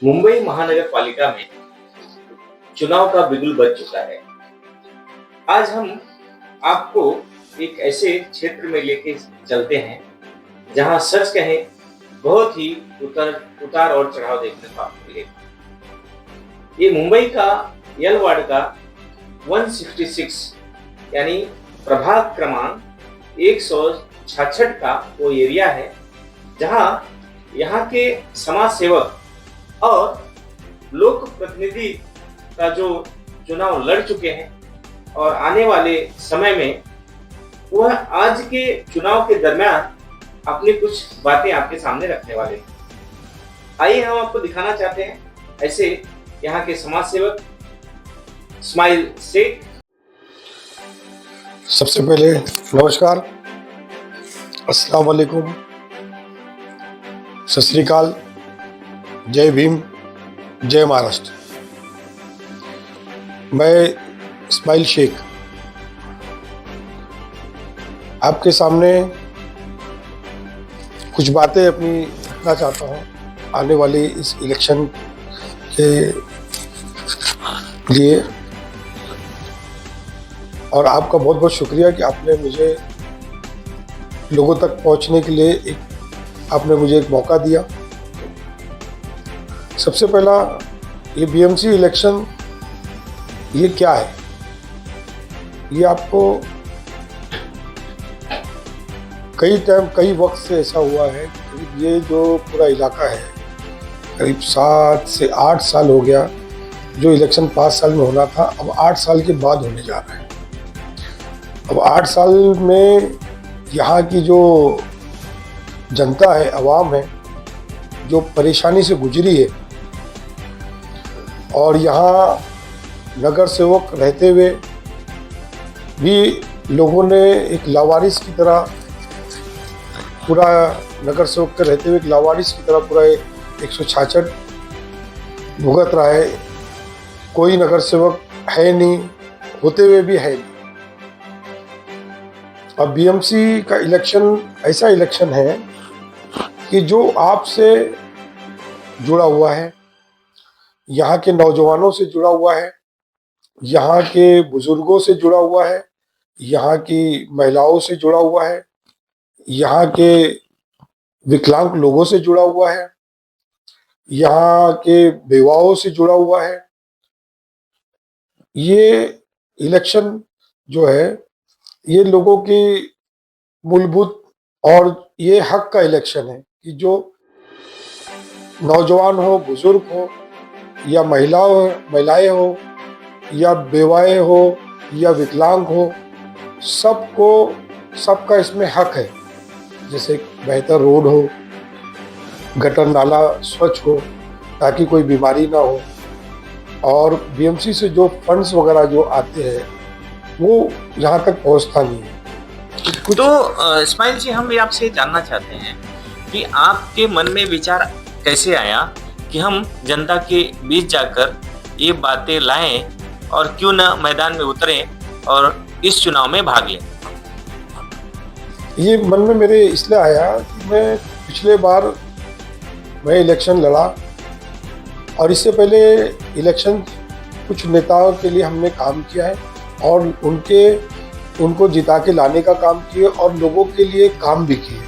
मुंबई महानगर पालिका में चुनाव का बिगुल बज चुका है। आज हम आपको एक ऐसे क्षेत्र में लेके चलते हैं जहां सच कहें बहुत ही उतार उतार और चढ़ाव देखने को आपको मिलेगा। ये मुंबई का यल वार्ड का 166 यानी प्रभाग क्रमांक 166 का वो एरिया है जहां यहाँ के समाज सेवक और लोक प्रतिनिधि का जो चुनाव लड़ चुके हैं और आने वाले समय में वह आज के चुनाव के दरमियान अपनी कुछ बातें आपके सामने रखने वाले हैं। आइए हम आपको दिखाना चाहते हैं ऐसे यहाँ के समाज सेवक इस्माइल शेख। सबसे पहले नमस्कार, अस्सलाम वालेकुम, सत श्री अकाल, जय भीम, जय महाराष्ट्र। मैं इस्माइल शेख आपके सामने कुछ बातें अपनी रखना चाहता हूँ आने वाली इस इलेक्शन के लिए। और आपका बहुत बहुत शुक्रिया कि आपने मुझे लोगों तक पहुंचने के लिए आपने मुझे एक मौका दिया। सबसे पहला, ये बीएमसी इलेक्शन ये क्या है? ये आपको कई वक्त से ऐसा हुआ है कि ये जो पूरा इलाका है करीब 7 से 8 साल हो गया। जो इलेक्शन 5 साल में होना था अब 8 साल के बाद होने जा रहा है। अब 8 साल में यहाँ की जो जनता है, आवाम है, जो परेशानी से गुजरी है, और यहाँ नगर सेवक रहते हुए भी लोगों ने एक लावारिस की तरह पूरा नगर सेवक के रहते हुए एक लावारिस की तरह पूरा 166 भुगत रहा है। कोई नगर सेवक है नहीं, होते हुए भी है नहीं। अब बीएमसी का इलेक्शन ऐसा इलेक्शन है कि जो आपसे जुड़ा हुआ है, यहाँ के नौजवानों से जुड़ा हुआ है, यहाँ के बुजुर्गों से जुड़ा हुआ है, यहाँ की महिलाओं से जुड़ा हुआ है, यहाँ के विकलांग लोगों से जुड़ा हुआ है, यहाँ के बेवाओं से जुड़ा हुआ है। ये इलेक्शन जो है ये लोगों की मूलभूत और ये हक का इलेक्शन है कि जो नौजवान हो, बुजुर्ग हो, या महिलाएं हो, या बेवाएं हो, या विकलांग हो, सबका इसमें हक है। जैसे बेहतर रोड हो, गटर नाला स्वच्छ हो ताकि कोई बीमारी ना हो, और बीएमसी से जो फंड्स वगैरह जो आते हैं वो यहाँ तक पहुँचता नहीं है। तो इस्माइल जी, हम भी आपसे जानना चाहते हैं कि आपके मन में विचार कैसे आया कि हम जनता के बीच जाकर ये बातें लाएं और क्यों न मैदान में उतरें और इस चुनाव में भाग लें। ये मन में मेरे इसलिए आया कि मैं पिछले बार मैं इलेक्शन लड़ा, और इससे पहले इलेक्शन कुछ नेताओं के लिए हमने काम किया है और उनको जिता के लाने का काम किया और लोगों के लिए काम भी किए।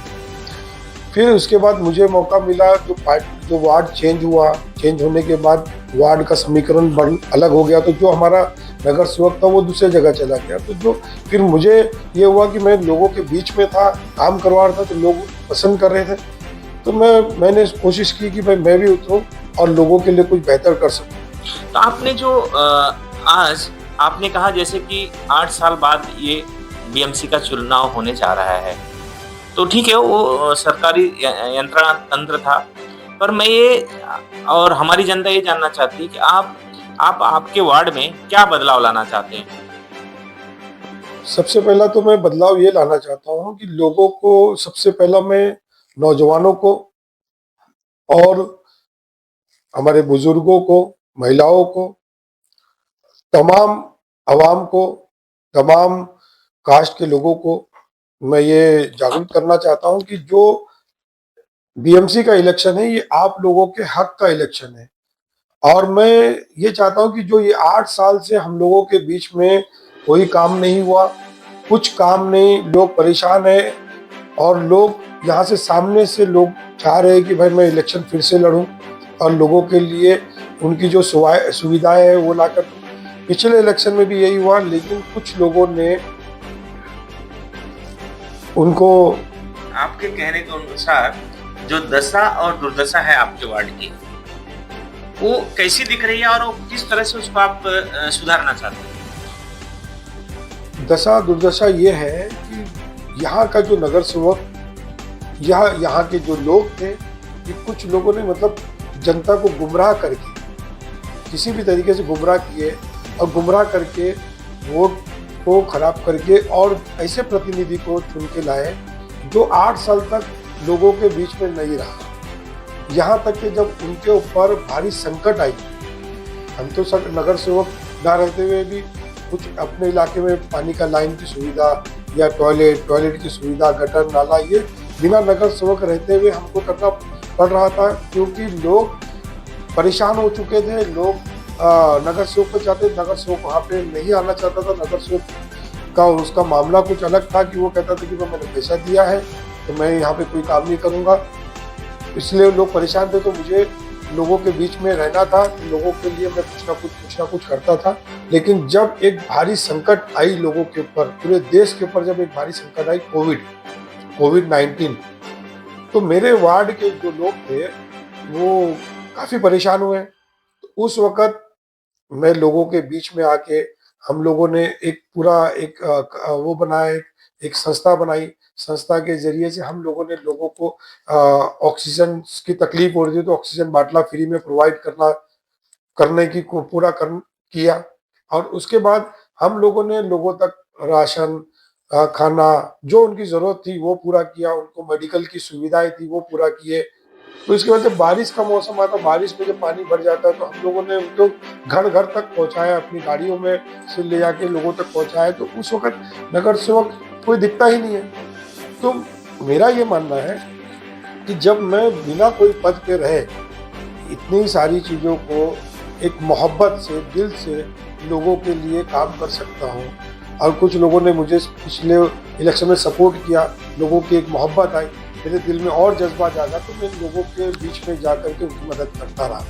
फिर उसके बाद मुझे मौका मिला, जो वार्ड चेंज होने के बाद वार्ड का समीकरण अलग हो गया, तो जो हमारा नगर सेवक था वो दूसरे जगह चला गया। तो जो फिर मुझे ये हुआ कि मैं लोगों के बीच में था, काम करवा रहा था, तो लोग पसंद कर रहे थे। तो मैंने कोशिश की कि मैं भी उतरूँ और लोगों के लिए कुछ बेहतर कर सकूँ। तो आपने जो आज आपने कहा जैसे कि 8 साल बाद ये बीएमसी का चुनाव होने जा रहा है, तो ठीक है, वो सरकारी यंत्रणा तंत्र था, पर मैं ये और हमारी जनता ये जानना चाहती है कि आप आपके वार्ड में क्या बदलाव लाना चाहते हैं? सबसे पहला तो मैं बदलाव ये लाना चाहता हूँ कि लोगों को, सबसे पहला मैं नौजवानों को और हमारे बुजुर्गों को, महिलाओं को, तमाम आवाम को, तमाम कास्ट के लोगों को मैं ये जागरूक करना चाहता हूँ कि जो बीएमसी का इलेक्शन है ये आप लोगों के हक का इलेक्शन है। और मैं ये चाहता हूँ कि जो ये 8 साल से हम लोगों के बीच में कोई काम नहीं हुआ, कुछ काम नहीं, लोग परेशान हैं और लोग यहाँ से सामने से लोग चाह रहे हैं कि भाई मैं इलेक्शन फिर से लड़ूँ और लोगों के लिए उनकी जो सुविधाएं हैं वो लाकर दूं। पिछले इलेक्शन में भी यही हुआ, लेकिन कुछ लोगों ने उनको आपके कहने के अनुसार जो दशा और दुर्दशा है आपके वार्ड की, वो कैसी दिख रही है और वो किस तरह से उसको आप सुधारना चाहते हैं? दशा दुर्दशा ये है कि यहाँ का जो नगर सेवक, यहाँ के जो लोग थे, कि कुछ लोगों ने मतलब जनता को गुमराह करके, किसी भी तरीके से गुमराह किए और गुमराह करके वोट को खराब करके और ऐसे प्रतिनिधि को चुन के लाए जो 8 साल तक लोगों के बीच में नहीं रहा। यहाँ तक कि जब उनके ऊपर भारी संकट आई, हम तो सब नगर सेवक ना रहते हुए भी कुछ अपने इलाके में पानी का लाइन की सुविधा या टॉयलेट की सुविधा, गटर नाला, ये बिना नगर सेवक रहते हुए हमको करना पड़ रहा था, क्योंकि लोग परेशान हो चुके थे। लोग नगर सेवक को चाहते, नगर सेवक वहाँ पे नहीं आना चाहता था। नगर सेवक का उसका मामला कुछ अलग था कि वो कहता था कि मैंने पैसा दिया है तो मैं यहाँ पे कोई काम नहीं करूँगा, इसलिए लोग परेशान थे। तो मुझे लोगों के बीच में रहना था, लोगों के लिए मैं कुछ ना कुछ करता था। लेकिन जब एक भारी संकट आई लोगों के ऊपर, पूरे देश के ऊपर जब एक भारी संकट आई, कोविड-19, तो मेरे वार्ड के जो लोग थे वो काफ़ी परेशान हुए। तो उस वक़्त मैं लोगों के बीच में आके हम लोगों ने एक पूरा वो बनाया, एक संस्था बनाई। संस्था के ज़रिए से हम लोगों ने लोगों को ऑक्सीजन की तकलीफ हो रही थी तो ऑक्सीजन बाटला फ्री में प्रोवाइड करने की को पूरा किया। और उसके बाद हम लोगों ने लोगों तक राशन, खाना, जो उनकी ज़रूरत थी वो पूरा किया। उनको मेडिकल की सुविधाएं थी वो पूरा किए। तो इसके बाद जब बारिश का मौसम आता, बारिश में जब पानी भर जाता है तो हम लोगों ने उनको घर घर तक पहुंचाया, अपनी गाड़ियों में से ले जाके लोगों तक पहुंचाया। तो उस वक्त नगर सेवक कोई दिखता ही नहीं है। तो मेरा ये मानना है कि जब मैं बिना कोई पद पे रहे इतनी सारी चीज़ों को एक मोहब्बत से, दिल से लोगों के लिए काम कर सकता हूँ। और कुछ लोगों ने मुझे पिछले इलेक्शन में सपोर्ट किया, लोगों की एक मोहब्बत आई, मेरे दिल में और जज्बा जागा, तो मैं लोगों के बीच में जा कर के उनकी मदद करता रहा।